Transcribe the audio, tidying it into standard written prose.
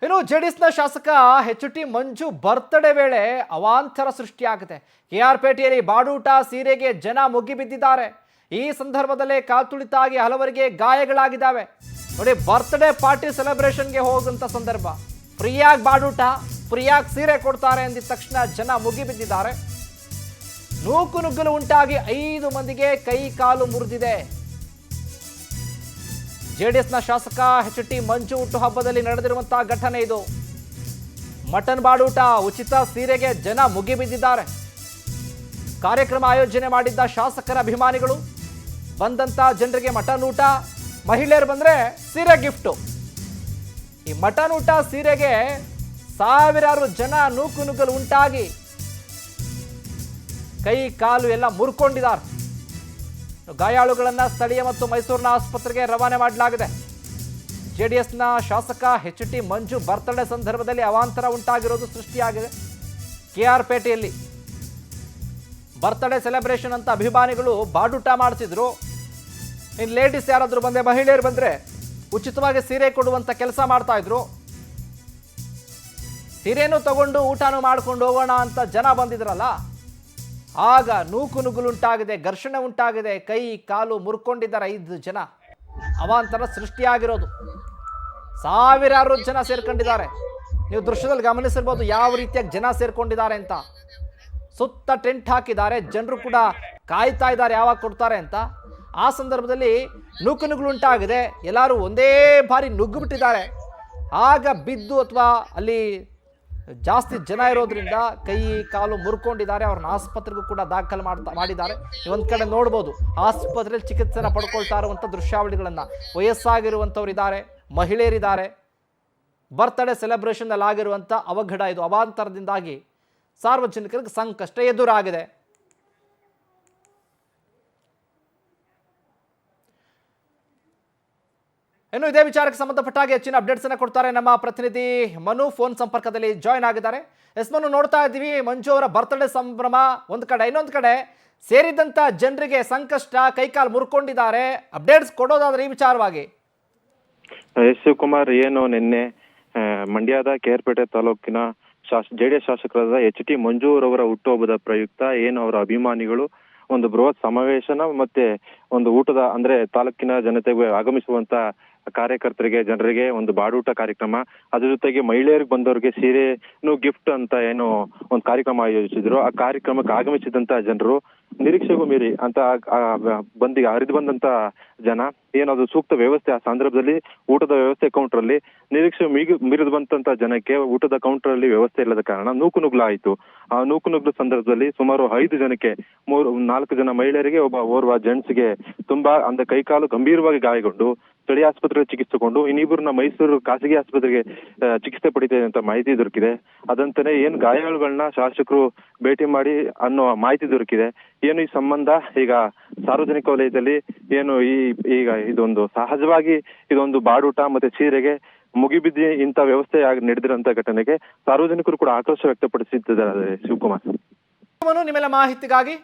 ಇನ್ನು ಜೆಡಿಎಸ್ನ ಶಾಸಕ ಎಚ್.ಟಿ. ಮಂಜು ಬರ್ತ್ಡೇ ವೇಳೆ ಅವಾಂತರ ಸೃಷ್ಟಿಯಾಗಿದೆ. ಕೆಆರ್ಪೇಟೆಯಲ್ಲಿ ಬಾಡೂಟ ಸೀರೆಗೆ ಜನ ಮುಗಿಬಿದ್ದಿದ್ದಾರೆ. ಈ ಸಂದರ್ಭದಲ್ಲೇ ಕಾಲ್ತುಳಿತಾಗಿ ಹಲವರಿಗೆ ಗಾಯಗಳಾಗಿದ್ದಾವೆ. ನೋಡಿ, ಬರ್ತ್ಡೇ ಪಾರ್ಟಿ ಸೆಲೆಬ್ರೇಷನ್ಗೆ ಹೋದಂತ ಸಂದರ್ಭ, ಫ್ರೀಯಾಗಿ ಬಾಡೂಟ, ಫ್ರೀಯಾಗಿ ಸೀರೆ ಕೊಡ್ತಾರೆ ಅಂದಿದ ತಕ್ಷಣ ಜನ ಮುಗಿಬಿದ್ದಿದ್ದಾರೆ. ನೂಕು ನುಗ್ಗಲು ಉಂಟಾಗಿ 5 ಮಂದಿಗೆ ಕೈ ಕಾಲು ಮುರಿದಿದೆ. ಜೆಡಿಎಸ್ನ ಶಾಸಕ ಎಚ್.ಟಿ. ಮಂಜು ಹುಟ್ಟುಹಬ್ಬದಲ್ಲಿ ನಡೆದಿರುವಂತಹ ಘಟನೆ ಇದು. ಮಟನ್ ಬಾಡೂಟ, ಉಚಿತ ಸೀರೆಗೆ ಜನ ಮುಗಿಬಿದ್ದಿದ್ದಾರೆ. ಕಾರ್ಯಕ್ರಮ ಆಯೋಜನೆ ಮಾಡಿದ್ದ ಶಾಸಕರ ಅಭಿಮಾನಿಗಳು ಬಂದಂತ ಜನರಿಗೆ ಮಟನ್ ಊಟ, ಮಹಿಳೆಯರು ಬಂದ್ರೆ ಸೀರೆ ಗಿಫ್ಟು. ಈ ಮಟನ್ ಊಟ ಸೀರೆಗೆ ಸಾವಿರಾರು ಜನ ನೂಕು ನುಗ್ಗಲು ಉಂಟಾಗಿ ಕೈ ಕಾಲು ಎಲ್ಲ ಮುರ್ಕೊಂಡಿದ್ದಾರೆ. ಗಾಯಾಳುಗಳನ್ನ ಸ್ಥಳೀಯ ಮತ್ತು ಮೈಸೂರಿನ ಆಸ್ಪತ್ರೆಗೆ ರವಾನೆ ಮಾಡಲಾಗಿದೆ. ಜೆಡಿಎಸ್ನ ಶಾಸಕ ಎಚ್.ಟಿ. ಮಂಜು ಬರ್ತ್ಡೇ ಸಂದರ್ಭದಲ್ಲಿ ಅವಾಂತರ ಉಂಟಾಗಿರೋದು ಸೃಷ್ಟಿಯಾಗಿದೆ. ಕೆಆರ್ಪೇಟೆಯಲ್ಲಿ ಬರ್ತ್ಡೇ ಸೆಲೆಬ್ರೇಷನ್ ಅಂತ ಅಭಿಮಾನಿಗಳು ಬಾಡೂಟ ಮಾಡಿಸಿದ್ರು. ಇನ್ನು ಲೇಡೀಸ್ ಯಾರಾದರೂ ಬಂದ್ರೆ, ಮಹಿಳೆಯರು ಬಂದ್ರೆ ಉಚಿತವಾಗಿ ಸೀರೆ ಕೊಡುವಂತ ಕೆಲಸ ಮಾಡ್ತಾ ಇದ್ರು. ಸೀರೆನೂ ತಗೊಂಡು ಊಟನೂ ಮಾಡ್ಕೊಂಡು ಹೋಗೋಣ ಅಂತ ಜನ ಬಂದಿದ್ರಲ್ಲ, ಆಗ ನೂಕು ನುಗ್ಗಲು ಉಂಟಾಗಿದೆ, ಘರ್ಷಣೆ ಉಂಟಾಗಿದೆ, ಕೈ ಕಾಲು ಮುರ್ಕೊಂಡಿದ್ದಾರೆ 5 ಜನ. ಅವಾಂತರ ಸೃಷ್ಟಿಯಾಗಿರೋದು. ಸಾವಿರಾರು ಜನ ಸೇರ್ಕೊಂಡಿದ್ದಾರೆ. ನೀವು ದೃಶ್ಯದಲ್ಲಿ ಗಮನಿಸಿರ್ಬೋದು ಯಾವ ರೀತಿಯಾಗಿ ಜನ ಸೇರ್ಕೊಂಡಿದ್ದಾರೆ ಅಂತ. ಸುತ್ತ ಟೆಂಟ್ ಹಾಕಿದ್ದಾರೆ, ಜನರು ಕೂಡ ಕಾಯ್ತಾ ಇದ್ದಾರೆ ಯಾವಾಗ ಕೊಡ್ತಾರೆ ಅಂತ. ಆ ಸಂದರ್ಭದಲ್ಲಿ ನೂಕು ನುಗ್ಗಲು ಉಂಟಾಗಿದೆ. ಎಲ್ಲರೂ ಒಂದೇ ಬಾರಿ ನುಗ್ಗು ಬಿಟ್ಟಿದ್ದಾರೆ. ಆಗ ಬಿದ್ದು ಅಥವಾ ಅಲ್ಲಿ ಜಾಸ್ತಿ ಜನ ಇರೋದ್ರಿಂದ ಕೈ ಕಾಲು ಮುರ್ಕೊಂಡಿದ್ದಾರೆ. ಅವ್ರನ್ನ ಆಸ್ಪತ್ರೆಗೂ ಕೂಡ ದಾಖಲು ಮಾಡಿದ್ದಾರೆ. ಒಂದ್ ಕಡೆ ನೋಡ್ಬೋದು, ಆಸ್ಪತ್ರೆಯಲ್ಲಿ ಚಿಕಿತ್ಸೆನ ಪಡ್ಕೊಳ್ತಾ ಇರುವಂಥ ದೃಶ್ಯಾವಳಿಗಳನ್ನ. ವಯಸ್ಸಾಗಿರುವಂಥವ್ರು ಇದ್ದಾರೆ, ಮಹಿಳೆಯರಿದ್ದಾರೆ. ಬರ್ತ್ಡೇ ಸೆಲೆಬ್ರೇಷನ್ ಅಲ್ಲಿ ಆಗಿರುವಂಥ ಅವಘಡ ಇದು. ಅವಾಂತರದಿಂದಾಗಿ ಸಾರ್ವಜನಿಕರಿಗೆ ಸಂಕಷ್ಟ ಎದುರಾಗಿದೆ. ಇನ್ನು ಇದೇ ವಿಚಾರಕ್ಕೆ ಸಂಬಂಧಪಟ್ಟ ಹಾಗೆ ಹೆಚ್ಚಿನ ಅಪ್ಡೇಟ್ಸ್ ಅನ್ನ ಕೊಡ್ತಾರೆ ನಮ್ಮ ಪ್ರತಿನಿಧಿ ಮನು. ಫೋನ್ ಸಂಪರ್ಕದಲ್ಲಿ ಜಾಯ್ನ್ ಆಗಿದ್ದಾರೆ. ಎಸ್ ಮನು, ನೋಡ್ತಾ ಇದ್ದೀವಿ ಮಂಜು ಅವರ ಬರ್ತ್ಡೇ ಸಂಭ್ರಮ ಒಂದು ಕಡೆ, ಇನ್ನೊಂದು ಕಡೆ ಸೇರಿದಂತ ಜನರಿಗೆ ಸಂಕಷ್ಟ, ಕೈಕಾಲು ಮುರ್ಕೊಂಡಿದ್ದಾರೆ. ಅಪ್ಡೇಟ್ಸ್ ಕೊಡೋದಾದ್ರೆ ಈ ವಿಚಾರವಾಗಿ. ಎಸ್ ಶಿವಕುಮಾರ್, ಏನು ನಿನ್ನೆ ಮಂಡ್ಯದ ಕೆಆರ್ಪೇಟೆ ತಾಲೂಕಿನ ಜೆಡಿಎಸ್ ಶಾಸಕರಾದ ಎಚ್.ಟಿ. ಮಂಜು ಅವರ ಹುಟ್ಟುಹಬ್ಬದ ಪ್ರಯುಕ್ತ ಏನು ಅವರ ಅಭಿಮಾನಿಗಳು ಒಂದು ಬೃಹತ್ ಸಮಾವೇಶನ ಮತ್ತೆ ಒಂದು ಊಟದ, ಅಂದ್ರೆ ತಾಲೂಕಿನ ಜನತೆಗೆ ಆಗಮಿಸುವಂತ ಕಾರ್ಯಕರ್ತರಿಗೆ, ಜನರಿಗೆ ಒಂದು ಬಾಡೂಟ ಕಾರ್ಯಕ್ರಮ, ಅದ್ರ ಜೊತೆಗೆ ಮಹಿಳೆಯರಿಗೆ ಬಂದವರಿಗೆ ಸೀರೆನು ಗಿಫ್ಟ್ ಅಂತ ಏನು ಒಂದು ಕಾರ್ಯಕ್ರಮ ಆಯೋಜಿಸಿದ್ರು. ಆ ಕಾರ್ಯಕ್ರಮಕ್ಕೆ ಆಗಮಿಸಿದಂತ ಜನರು ನಿರೀಕ್ಷೆಗೂ ಮೀರಿ ಅಂತ ಹರಿದು ಬಂದಂತ ಜನ ಏನದು ಸೂಕ್ತ ವ್ಯವಸ್ಥೆ ಆ ಸಂದರ್ಭದಲ್ಲಿ ಊಟದ ವ್ಯವಸ್ಥೆ ಕೌಂಟರ್ ಅಲ್ಲಿ ನಿರೀಕ್ಷೆ ಮೀರಿದು ಬಂದಂತ ಜನಕ್ಕೆ ಊಟದ ಕೌಂಟರ್ ಅಲ್ಲಿ ವ್ಯವಸ್ಥೆ ಇಲ್ಲದ ಕಾರಣ ನೂಕು ನುಗ್ಲ ಆಯ್ತು. ಆ ನೂಕು ನುಗ್ಲ ಸಂದರ್ಭದಲ್ಲಿ ಸುಮಾರು 5 ಜನಕ್ಕೆ 4 ಜನ ಮಹಿಳೆಯರಿಗೆ, ಓರ್ವ ಜೆಂಟ್ಸ್ಗೆ ತುಂಬಾ ಅಂದ್ರೆ ಕೈಕಾಲು ಗಂಭೀರವಾಗಿ ಗಾಯಗೊಂಡು ಸ್ಥಳೀಯ ಆಸ್ಪತ್ರೆಗೆ ಚಿಕಿತ್ಸೆಗೊಂಡು ಇನ್ನಿಬ್ಬರನ್ನ ಮೈಸೂರು ಖಾಸಗಿ ಆಸ್ಪತ್ರೆಗೆ ಚಿಕಿತ್ಸೆ ಪಡಿತಿದೆ ಅಂತ ಮಾಹಿತಿ ದೊರಕಿದೆ. ಅದಂತಾನೆ ಏನು ಗಾಯಾಳುಗಳನ್ನ ಶಾಸಕರು ಭೇಟಿ ಮಾಡಿ ಅನ್ನೋ ಮಾಹಿತಿ ದೊರಕಿದೆ. ಏನು ಈ ಸಂಬಂಧ ಈಗ ಸಾರ್ವಜನಿಕ ವಲಯದಲ್ಲಿ ಏನು ಈಗ ಇದೊಂದು ಸಹಜವಾಗಿ ಇದೊಂದು ಬಾಡೂಟ ಮತ್ತೆ ಸೀರೆಗೆ ಮುಗಿಬಿದ್ದಿ ಇಂಥ ವ್ಯವಸ್ಥೆ ನಡೆದಿರೋಂಥ ಘಟನೆಗೆ ಸಾರ್ವಜನಿಕರು ಕೂಡ ಆಕ್ರೋಶ ವ್ಯಕ್ತಪಡಿಸುತ್ತಿದ್ದಾರೆ. ಶಿವಕುಮಾರ್, ನಿಮ್ಮೆಲ್ಲ ಮಾಹಿತಿಗಾಗಿ